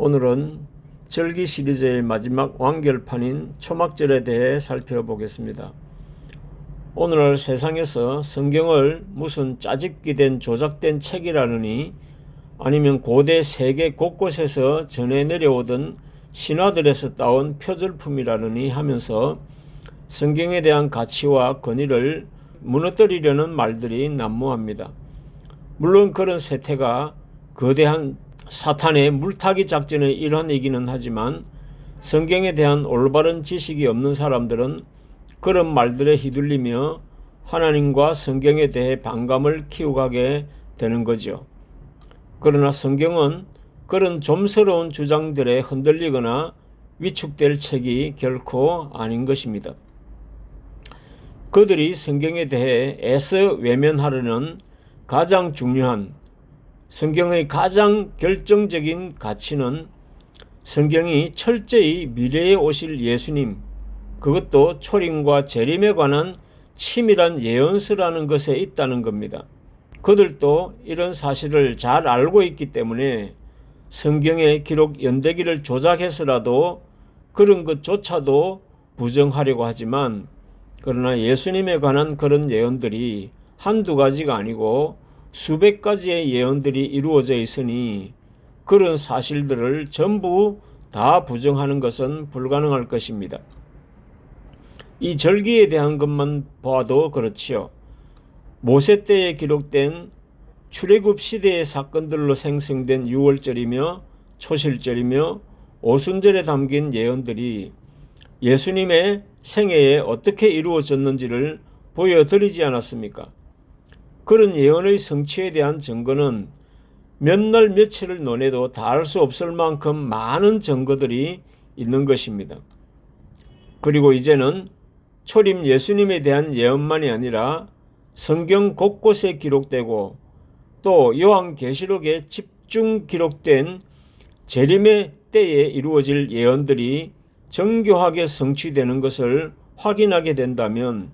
오늘은 절기 시리즈의 마지막 완결판인 초막절에 대해 살펴보겠습니다. 오늘날 세상에서 성경을 무슨 짜집기 된 조작된 책이라느니 아니면 고대 세계 곳곳에서 전해 내려오던 신화들에서 따온 표절품이라느니 하면서 성경에 대한 가치와 권위를 무너뜨리려는 말들이 난무합니다. 물론 그런 세태가 거대한 사탄의 물타기 작전의 일환이기는 하지만 성경에 대한 올바른 지식이 없는 사람들은 그런 말들에 휘둘리며 하나님과 성경에 대해 반감을 키워가게 되는 거죠. 그러나 성경은 그런 좀스러운 주장들에 흔들리거나 위축될 책이 결코 아닌 것입니다. 그들이 성경에 대해 애써 외면하려는 가장 중요한 성경의 가장 결정적인 가치는 성경이 철저히 미래에 오실 예수님, 그것도 초림과 재림에 관한 치밀한 예언서라는 것에 있다는 겁니다. 그들도 이런 사실을 잘 알고 있기 때문에 성경의 기록 연대기를 조작해서라도 그런 것조차도 부정하려고 하지만, 그러나 예수님에 관한 그런 예언들이 한두 가지가 아니고 수백 가지의 예언들이 이루어져 있으니 그런 사실들을 전부 다 부정하는 것은 불가능할 것입니다. 이 절기에 대한 것만 봐도 그렇지요. 모세 때에 기록된 출애굽 시대의 사건들로 생성된 유월절이며 초실절이며 오순절에 담긴 예언들이 예수님의 생애에 어떻게 이루어졌는지를 보여드리지 않았습니까? 그런 예언의 성취에 대한 증거는 몇 날 며칠을 논해도 다 알 수 없을 만큼 많은 증거들이 있는 것입니다. 그리고 이제는 초림 예수님에 대한 예언만이 아니라 성경 곳곳에 기록되고 또 요한계시록에 집중 기록된 재림의 때에 이루어질 예언들이 정교하게 성취되는 것을 확인하게 된다면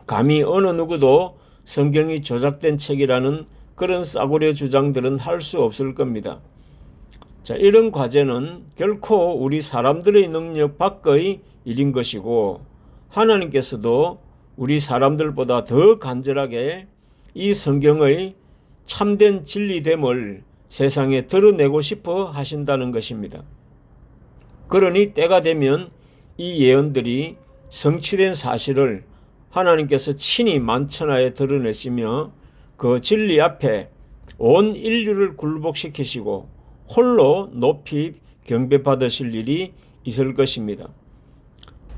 감히 어느 누구도 성경이 조작된 책이라는 그런 싸구려 주장들은 할 수 없을 겁니다. 자, 이런 과제는 결코 우리 사람들의 능력 밖의 일인 것이고 하나님께서도 우리 사람들보다 더 간절하게 이 성경의 참된 진리됨을 세상에 드러내고 싶어 하신다는 것입니다. 그러니 때가 되면 이 예언들이 성취된 사실을 하나님께서 친히 만천하에 드러내시며 그 진리 앞에 온 인류를 굴복시키시고 홀로 높이 경배받으실 일이 있을 것입니다.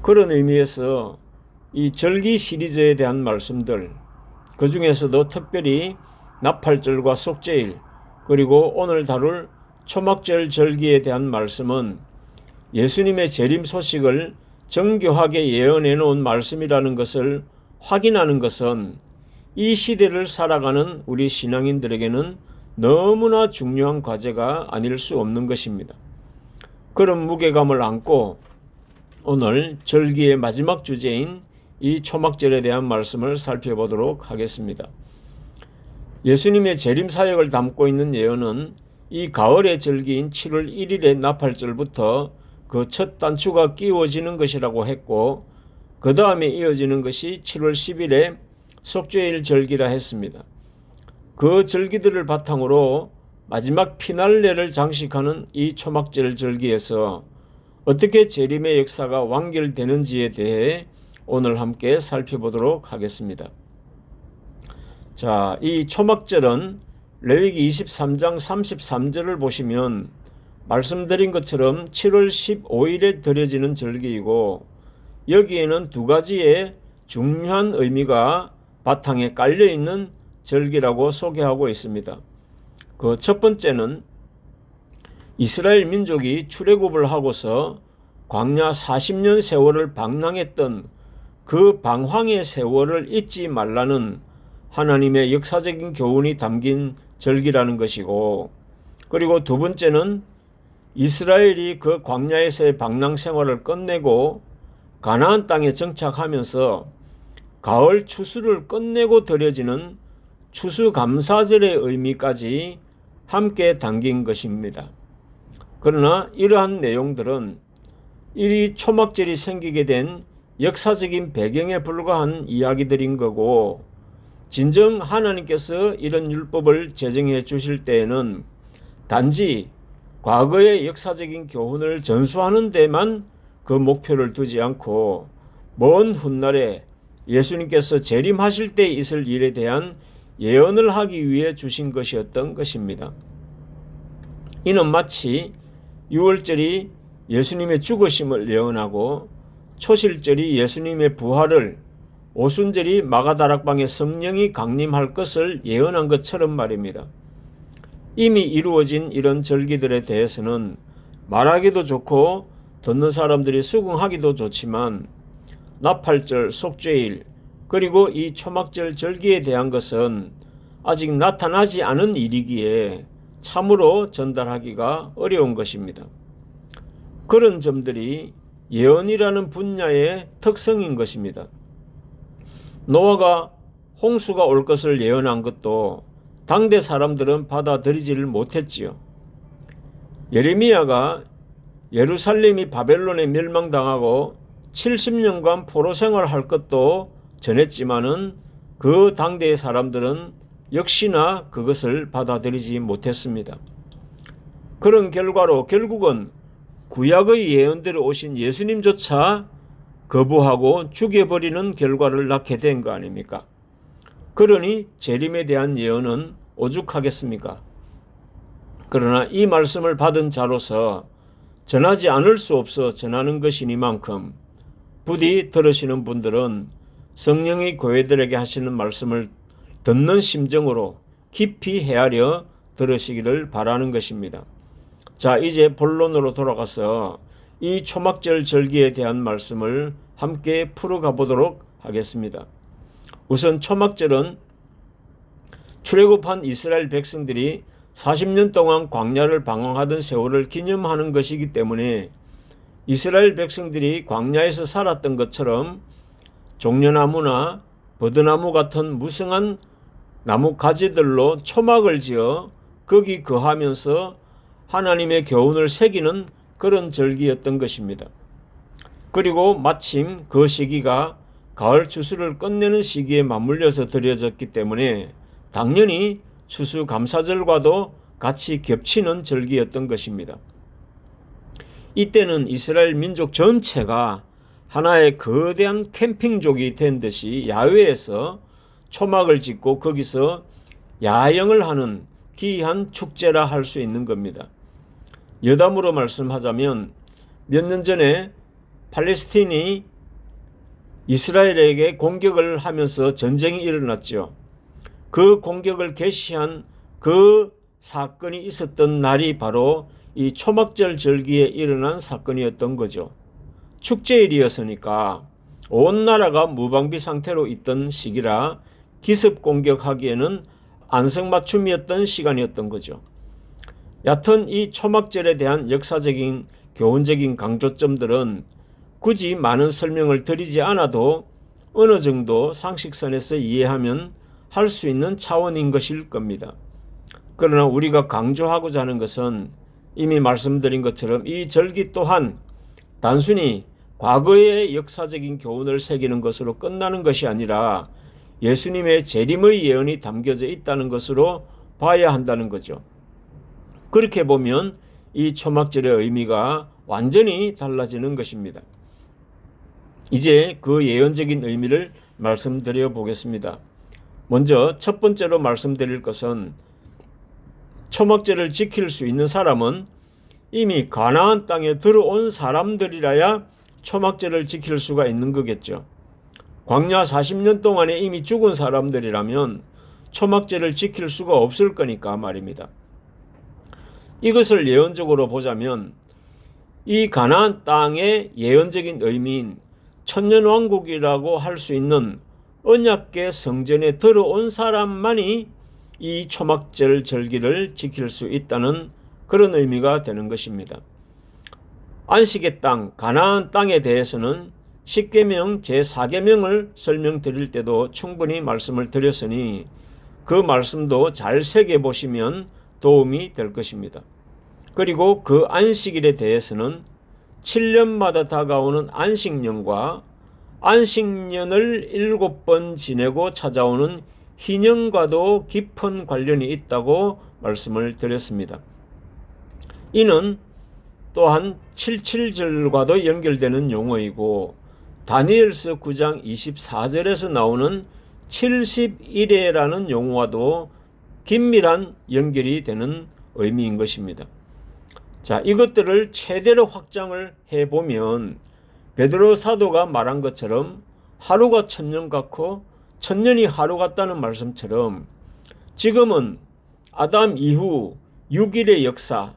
그런 의미에서 이 절기 시리즈에 대한 말씀들, 그 중에서도 특별히 나팔절과 속죄일, 그리고 오늘 다룰 초막절 절기에 대한 말씀은 예수님의 재림 소식을 정교하게 예언해 놓은 말씀이라는 것을 확인하는 것은 이 시대를 살아가는 우리 신앙인들에게는 너무나 중요한 과제가 아닐 수 없는 것입니다. 그런 무게감을 안고 오늘 절기의 마지막 주제인 이 초막절에 대한 말씀을 살펴보도록 하겠습니다. 예수님의 재림 사역을 담고 있는 예언은 이 가을의 절기인 7월 1일의 나팔절부터 그 첫 단추가 끼워지는 것이라고 했고 그 다음에 이어지는 것이 7월 10일에 속죄일 절기라 했습니다. 그 절기들을 바탕으로 마지막 피날레를 장식하는 이 초막절 절기에서 어떻게 재림의 역사가 완결되는지에 대해 오늘 함께 살펴보도록 하겠습니다. 자, 이 초막절은 레위기 23장 33절을 보시면 말씀드린 것처럼 7월 15일에 드려지는 절기이고 여기에는 두 가지의 중요한 의미가 바탕에 깔려있는 절기라고 소개하고 있습니다. 그 첫 번째는 이스라엘 민족이 출애굽을 하고서 광야 40년 세월을 방랑했던 그 방황의 세월을 잊지 말라는 하나님의 역사적인 교훈이 담긴 절기라는 것이고, 그리고 두 번째는 이스라엘이 그 광야에서의 방랑 생활을 끝내고 가나안 땅에 정착하면서 가을 추수를 끝내고 드려지는 추수감사절의 의미까지 함께 담긴 것입니다. 그러나 이러한 내용들은 이 초막절이 생기게 된 역사적인 배경에 불과한 이야기들인 거고, 진정 하나님께서 이런 율법을 제정해 주실 때에는 단지 과거의 역사적인 교훈을 전수하는 데만 그 목표를 두지 않고 먼 훗날에 예수님께서 재림하실 때 있을 일에 대한 예언을 하기 위해 주신 것이었던 것입니다. 이는 마치 유월절이 예수님의 죽으심을 예언하고 초실절이 예수님의 부활을, 오순절이 마가다락방에 성령이 강림할 것을 예언한 것처럼 말입니다. 이미 이루어진 이런 절기들에 대해서는 말하기도 좋고 듣는 사람들이 수긍하기도 좋지만 나팔절, 속죄일, 그리고 이 초막절 절기에 대한 것은 아직 나타나지 않은 일이기에 참으로 전달하기가 어려운 것입니다. 그런 점들이 예언이라는 분야의 특성인 것입니다. 노아가 홍수가 올 것을 예언한 것도 당대 사람들은 받아들이지를 못했지요. 예레미야가 예루살렘이 바벨론에 멸망당하고 70년간 포로 생활할 것도 전했지만은 그 당대의 사람들은 역시나 그것을 받아들이지 못했습니다. 그런 결과로 결국은 구약의 예언대로 오신 예수님조차 거부하고 죽여버리는 결과를 낳게 된 거 아닙니까? 그러니 재림에 대한 예언은 오죽하겠습니까? 그러나 이 말씀을 받은 자로서 전하지 않을 수 없어 전하는 것이니만큼 부디 들으시는 분들은 성령이 교회들에게 하시는 말씀을 듣는 심정으로 깊이 헤아려 들으시기를 바라는 것입니다. 자, 이제 본론으로 돌아가서 이 초막절 절기에 대한 말씀을 함께 풀어가 보도록 하겠습니다. 우선 초막절은 출애굽한 이스라엘 백성들이 40년 동안 광야를 방황하던 세월을 기념하는 것이기 때문에 이스라엘 백성들이 광야에서 살았던 것처럼 종려나무나 버드나무 같은 무성한 나무 가지들로 초막을 지어 거기 거하면서 하나님의 교훈을 새기는 그런 절기였던 것입니다. 그리고 마침 그 시기가 가을 추수를 끝내는 시기에 맞물려서 드려졌기 때문에 당연히 추수감사절과도 같이 겹치는 절기였던 것입니다. 이때는 이스라엘 민족 전체가 하나의 거대한 캠핑족이 된 듯이 야외에서 초막을 짓고 거기서 야영을 하는 기이한 축제라 할 수 있는 겁니다. 여담으로 말씀하자면 몇 년 전에 팔레스틴이 이스라엘에게 공격을 하면서 전쟁이 일어났죠. 그 공격을 개시한 그 사건이 있었던 날이 바로 이 초막절 절기에 일어난 사건이었던 거죠. 축제일이었으니까 온 나라가 무방비 상태로 있던 시기라 기습 공격하기에는 안성맞춤이었던 시간이었던 거죠. 여하튼 이 초막절에 대한 역사적인 교훈적인 강조점들은 굳이 많은 설명을 드리지 않아도 어느 정도 상식선에서 이해하면 할 수 있는 차원인 것일 겁니다. 그러나 우리가 강조하고자 하는 것은 이미 말씀드린 것처럼 이 절기 또한 단순히 과거의 역사적인 교훈을 새기는 것으로 끝나는 것이 아니라 예수님의 재림의 예언이 담겨져 있다는 것으로 봐야 한다는 거죠. 그렇게 보면 이 초막절의 의미가 완전히 달라지는 것입니다. 이제 그 예언적인 의미를 말씀드려 보겠습니다. 먼저 첫 번째로 말씀드릴 것은 초막절을 지킬 수 있는 사람은 이미 가나안 땅에 들어온 사람들이라야 초막절을 지킬 수가 있는 거겠죠. 광야 40년 동안에 이미 죽은 사람들이라면 초막절을 지킬 수가 없을 거니까 말입니다. 이것을 예언적으로 보자면 이 가나안 땅의 예언적인 의미인 천년왕국이라고 할 수 있는 언약궤 성전에 들어온 사람만이 이 초막절 절기를 지킬 수 있다는 그런 의미가 되는 것입니다. 안식의 땅, 가나안 땅에 대해서는 십계명 제4계명을 설명드릴 때도 충분히 말씀을 드렸으니 그 말씀도 잘 새겨보시면 도움이 될 것입니다. 그리고 그 안식일에 대해서는 7년마다 다가오는 안식년과 안식년을 7번 지내고 찾아오는 희년과도 깊은 관련이 있다고 말씀을 드렸습니다. 이는 또한 77절과도 연결되는 용어이고 다니엘서 9장 24절에서 나오는 70일에라는 용어와도 긴밀한 연결이 되는 의미인 것입니다. 자, 이것들을 최대로 확장을 해보면 베드로 사도가 말한 것처럼 하루가 천년 같고 천년이 하루 같다는 말씀처럼 지금은 아담 이후 6일의 역사,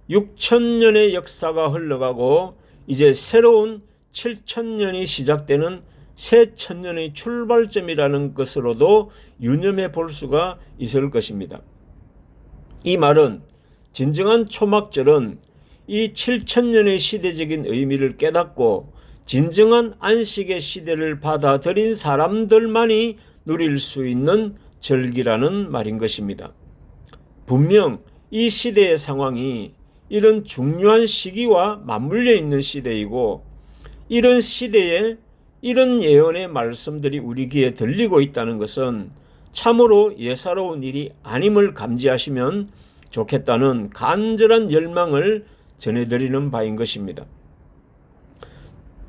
6천년의 역사가 흘러가고 이제 새로운 7천년이 시작되는 새 천년의 출발점이라는 것으로도 유념해 볼 수가 있을 것입니다. 이 말은 진정한 초막절은 이 7천년의 시대적인 의미를 깨닫고 진정한 안식의 시대를 받아들인 사람들만이 누릴 수 있는 절기라는 말인 것입니다. 분명 이 시대의 상황이 이런 중요한 시기와 맞물려 있는 시대이고 이런 시대에 이런 예언의 말씀들이 우리 귀에 들리고 있다는 것은 참으로 예사로운 일이 아님을 감지하시면 좋겠다는 간절한 열망을 전해드리는 바인 것입니다.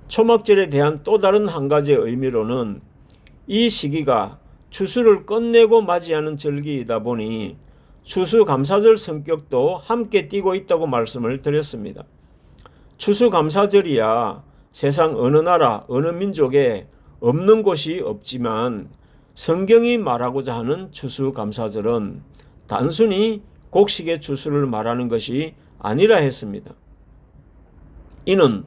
초막절에 대한 또 다른 한 가지의 의미로는 이 시기가 추수를 끝내고 맞이하는 절기이다 보니 추수감사절 성격도 함께 띠고 있다고 말씀을 드렸습니다. 추수감사절이야 세상 어느 나라 어느 민족에 없는 곳이 없지만 성경이 말하고자 하는 추수감사절은 단순히 곡식의 추수를 말하는 것이 아니라 했습니다. 이는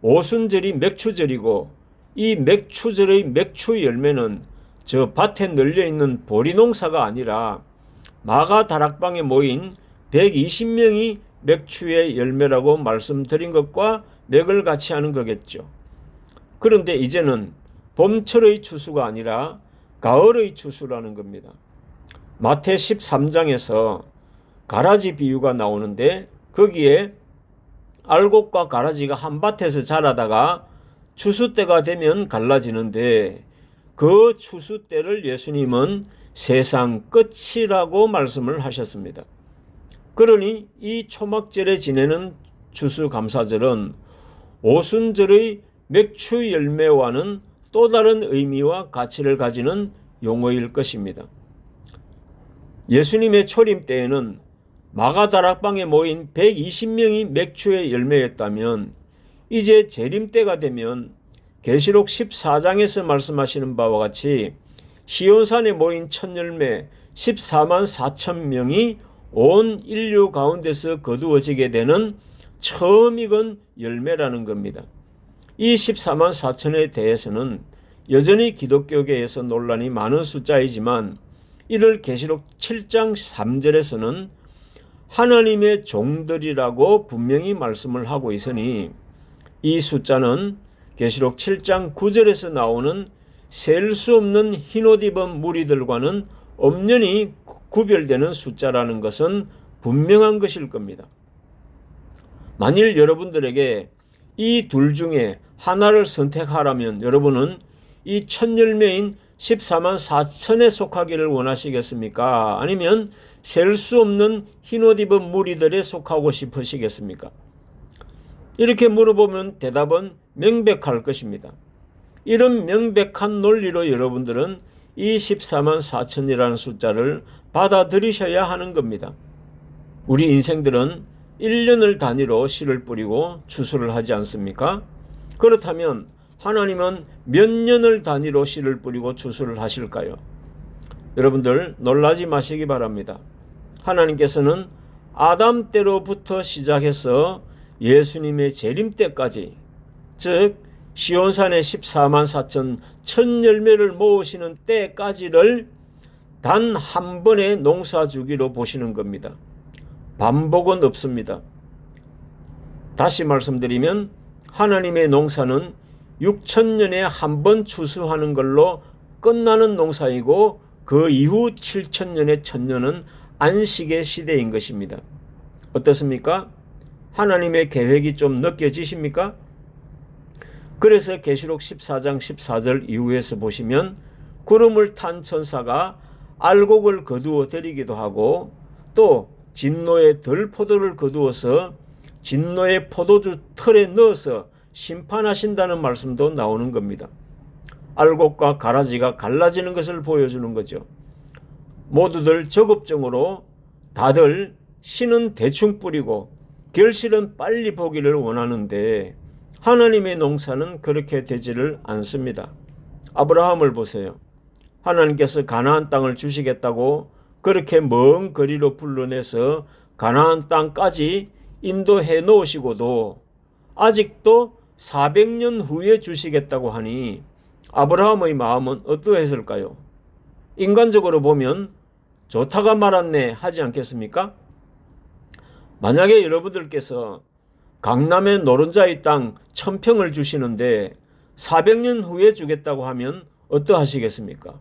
오순절이 맥추절이고 이 맥추절의 맥추 열매는 저 밭에 널려있는 보리농사가 아니라 마가 다락방에 모인 120명이 맥추의 열매라고 말씀드린 것과 맥을 같이 하는 거겠죠. 그런데 이제는 봄철의 추수가 아니라 가을의 추수라는 겁니다. 마태 13장에서 가라지 비유가 나오는데 거기에 알곡과 가라지가 한 밭에서 자라다가 추수 때가 되면 갈라지는데 그 추수 때를 예수님은 세상 끝이라고 말씀을 하셨습니다. 그러니 이 초막절에 지내는 추수감사절은 오순절의 맥추 열매와는 또 다른 의미와 가치를 가지는 용어일 것입니다. 예수님의 초림 때에는 마가다락방에 모인 120명이 맥추의 열매였다면 이제 재림 때가 되면 계시록 14장에서 말씀하시는 바와 같이 시온산에 모인 첫 열매 14만 4천 명이 온 인류 가운데서 거두어지게 되는 처음 익은 열매라는 겁니다. 이 14만 4천에 대해서는 여전히 기독교계에서 논란이 많은 숫자이지만 이를 계시록 7장 3절에서는 하나님의 종들이라고 분명히 말씀을 하고 있으니 이 숫자는 계시록 7장 9절에서 나오는 셀 수 없는 흰옷 입은 무리들과는 엄연히 구별되는 숫자라는 것은 분명한 것일 겁니다. 만일 여러분들에게 이 둘 중에 하나를 선택하라면 여러분은 이 첫 열매인 14만 4천에 속하기를 원하시겠습니까? 아니면 셀 수 없는 흰옷 입은 무리들에 속하고 싶으시겠습니까? 이렇게 물어보면 대답은 명백할 것입니다. 이런 명백한 논리로 여러분들은 이 14만 4천이라는 숫자를 받아들이셔야 하는 겁니다. 우리 인생들은 1년을 단위로 씨를 뿌리고 추수를 하지 않습니까? 그렇다면 하나님은 몇 년을 단위로 씨를 뿌리고 추수를 하실까요? 여러분들 놀라지 마시기 바랍니다. 하나님께서는 아담 때로부터 시작해서 예수님의 재림 때까지, 즉 시온산의 14만 4천 첫 열매를 모으시는 때까지를 단 한 번의 농사 주기로 보시는 겁니다. 반복은 없습니다. 다시 말씀드리면 하나님의 농사는 6천년에 한 번 추수하는 걸로 끝나는 농사이고 그 이후 7천년의 천년은 안식의 시대인 것입니다. 어떻습니까? 하나님의 계획이 좀 느껴지십니까? 그래서 계시록 14장 14절 이후에서 보시면 구름을 탄 천사가 알곡을 거두어 드리기도 하고 또 진노의 들포도를 거두어서 진노의 포도주 틀에 넣어서 심판하신다는 말씀도 나오는 겁니다. 알곡과 가라지가 갈라지는 것을 보여주는 거죠. 모두들 적업정으로 다들 씨는 대충 뿌리고 결실은 빨리 보기를 원하는데 하나님의 농사는 그렇게 되지를 않습니다. 아브라함을 보세요. 하나님께서 가나안 땅을 주시겠다고 그렇게 먼 거리로 불러내서 가나안 땅까지 인도해 놓으시고도 아직도 400년 후에 주시겠다고 하니 아브라함의 마음은 어떠했을까요? 인간적으로 보면 좋다가 말았네 하지 않겠습니까? 만약에 여러분들께서 강남의 노른자의 땅 1000평을 주시는데 400년 후에 주겠다고 하면 어떠하시겠습니까?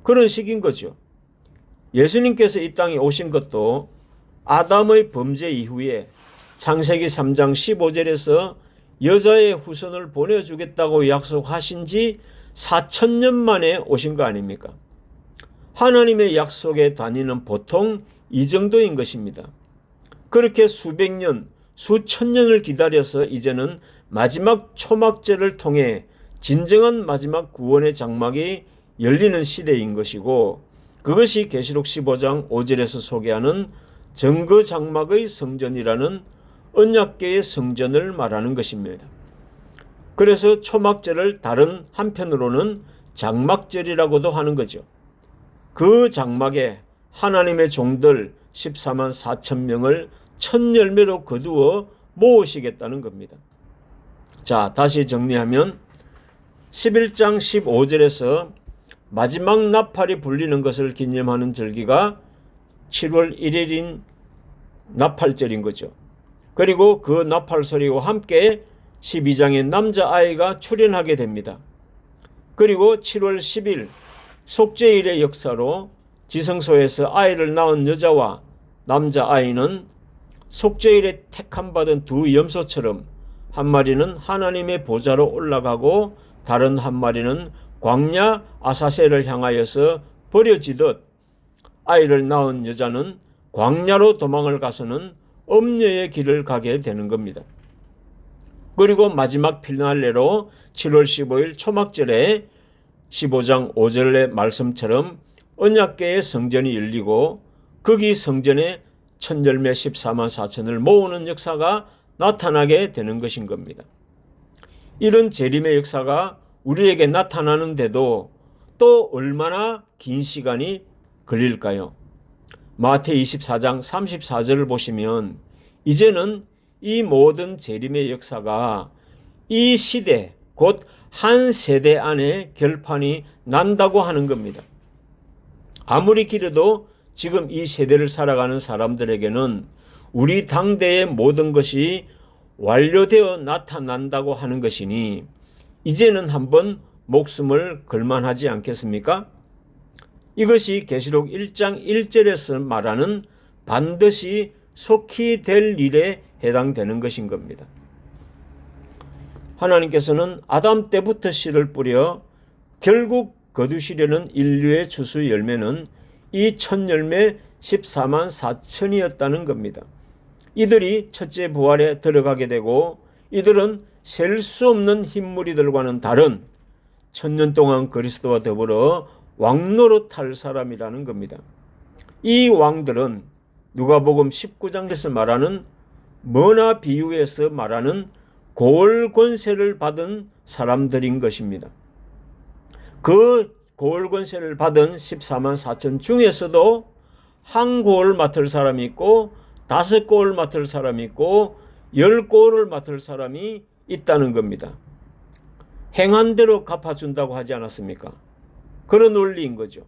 그런 식인 거죠. 예수님께서 이 땅에 오신 것도 아담의 범죄 이후에 창세기 3장 15절에서 여자의 후손을 보내주겠다고 약속하신 지 4000년 만에 오신 거 아닙니까? 하나님의 약속의 단위는 보통 이 정도인 것입니다. 그렇게 수백 년, 수천 년을 기다려서 이제는 마지막 초막절을 통해 진정한 마지막 구원의 장막이 열리는 시대인 것이고 그것이 계시록 15장 5절에서 소개하는 정거 장막의 성전이라는 언약궤의 성전을 말하는 것입니다. 그래서 초막절을 다른 한편으로는 장막절이라고도 하는 거죠. 그 장막에 하나님의 종들 14만 4천 명을 첫 열매로 거두어 모으시겠다는 겁니다. 자, 다시 정리하면 11장 15절에서 마지막 나팔이 불리는 것을 기념하는 절기가 7월 1일인 나팔절인 거죠. 그리고 그 나팔 소리와 함께 12장의 남자아이가 출현하게 됩니다. 그리고 7월 10일 속죄일의 역사로 지성소에서 아이를 낳은 여자와 남자아이는 속죄일에 택함받은 두 염소처럼 한 마리는 하나님의 보좌로 올라가고 다른 한 마리는 광야 아사셀을 향하여서 버려지듯 아이를 낳은 여자는 광야로 도망을 가서는 엄녀의 길을 가게 되는 겁니다. 그리고 마지막 피날레로 7월 15일 초막절에 15장 5절의 말씀처럼 언약궤의 성전이 열리고 거기 성전에 첫 열매 14만 4천을 모으는 역사가 나타나게 되는 것인 겁니다. 이런 재림의 역사가 우리에게 나타나는데도 또 얼마나 긴 시간이 걸릴까요? 마태복음 24장 34절을 보시면 이제는 이 모든 재림의 역사가 이 시대 곧 한 세대 안에 결판이 난다고 하는 겁니다. 아무리 길어도 지금 이 세대를 살아가는 사람들에게는 우리 당대의 모든 것이 완료되어 나타난다고 하는 것이니 이제는 한번 목숨을 걸만하지 않겠습니까? 이것이 계시록 1장 1절에서 말하는 반드시 속히 될 일에 해당되는 것인 겁니다. 하나님께서는 아담 때부터 씨를 뿌려 결국 거두시려는 인류의 추수 열매는 이 첫 열매 14만 4천이었다는 겁니다. 이들이 첫째 부활에 들어가게 되고 이들은 셀 수 없는 흰무리들과는 다른 천년 동안 그리스도와 더불어 왕노릇할 사람이라는 겁니다. 이 왕들은 누가복음 19장에서 말하는 머나 비유에서 말하는 고을 권세를 받은 사람들인 것입니다. 그 고을 권세를 받은 14만 4천 중에서도 한 고을 맡을 사람이 있고 5고을 맡을 사람이 있고 10고을을 맡을 사람이 있다는 겁니다. 행한 대로 갚아준다고 하지 않았습니까? 그런 원리인 거죠.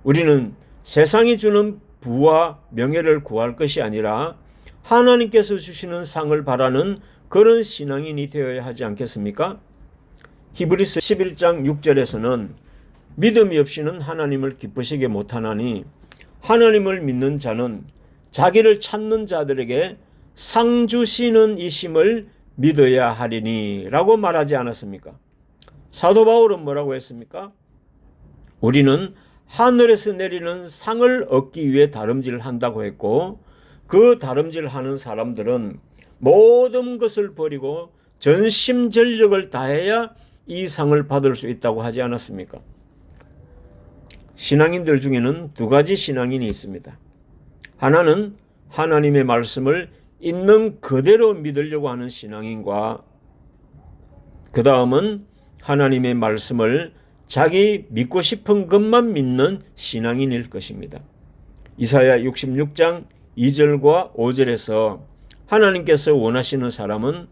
우리는 세상이 주는 부와 명예를 구할 것이 아니라 하나님께서 주시는 상을 바라는 그런 신앙인이 되어야 하지 않겠습니까? 히브리서 11장 6절에서는 믿음이 없이는 하나님을 기쁘시게 못하나니 하나님을 믿는 자는 자기를 찾는 자들에게 상 주시는 이심을 믿어야 하리니 라고 말하지 않았습니까? 사도 바울은 뭐라고 했습니까? 우리는 하늘에서 내리는 상을 얻기 위해 다름질을 한다고 했고, 그 다름질하는 사람들은 모든 것을 버리고 전심전력을 다해야 이 상을 받을 수 있다고 하지 않았습니까? 신앙인들 중에는 두 가지 신앙인이 있습니다. 하나는 하나님의 말씀을 있는 그대로 믿으려고 하는 신앙인과, 그 다음은 하나님의 말씀을 자기 믿고 싶은 것만 믿는 신앙인일 것입니다. 이사야 66장 2절과 5절에서 하나님께서 원하시는 사람은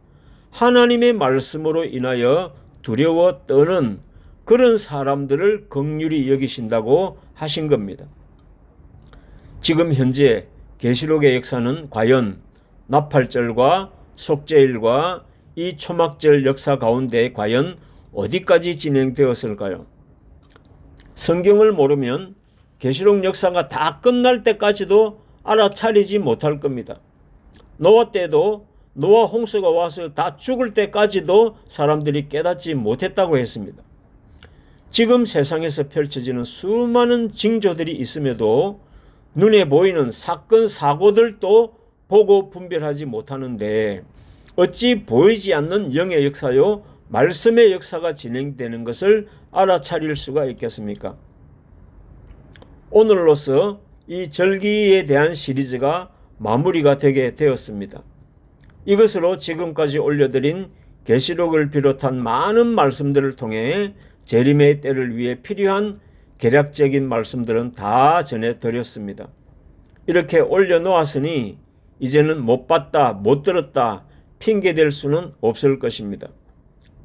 하나님의 말씀으로 인하여 두려워 떠는 그런 사람들을 긍휼히 여기신다고 하신 겁니다. 지금 현재 계시록의 역사는 과연 나팔절과 속죄일과 이 초막절 역사 가운데 과연 어디까지 진행되었을까요? 성경을 모르면 계시록 역사가 다 끝날 때까지도 알아차리지 못할 겁니다. 노아 때도 노아 홍수가 와서 다 죽을 때까지도 사람들이 깨닫지 못했다고 했습니다. 지금 세상에서 펼쳐지는 수많은 징조들이 있음에도 눈에 보이는 사건 사고들도 보고 분별하지 못하는데 어찌 보이지 않는 영의 역사요 말씀의 역사가 진행되는 것을 알아차릴 수가 있겠습니까? 오늘로서 이 절기에 대한 시리즈가 마무리가 되게 되었습니다. 이것으로 지금까지 올려드린 계시록을 비롯한 많은 말씀들을 통해 재림의 때를 위해 필요한 개략적인 말씀들은 다 전해드렸습니다. 이렇게 올려놓았으니 이제는 못 봤다, 못 들었다 핑계댈 수는 없을 것입니다.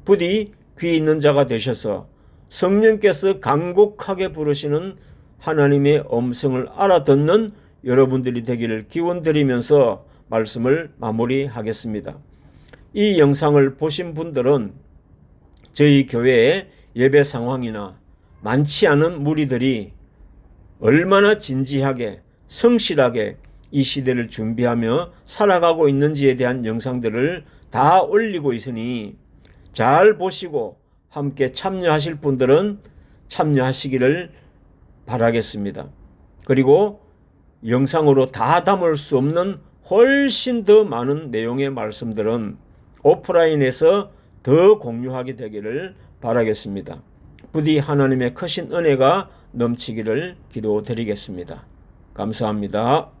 부디 귀 있는 자가 되셔서 성령께서 간곡하게 부르시는 하나님의 음성을 알아듣는 여러분들이 되기를 기원드리면서 말씀을 마무리하겠습니다. 이 영상을 보신 분들은 저희 교회의 예배 상황이나 많지 않은 무리들이 얼마나 진지하게 성실하게 이 시대를 준비하며 살아가고 있는지에 대한 영상들을 다 올리고 있으니 잘 보시고 함께 참여하실 분들은 참여하시기를 바라겠습니다. 그리고 영상으로 다 담을 수 없는 훨씬 더 많은 내용의 말씀들은 오프라인에서 더 공유하게 되기를 바라겠습니다. 부디 하나님의 크신 은혜가 넘치기를 기도드리겠습니다. 감사합니다.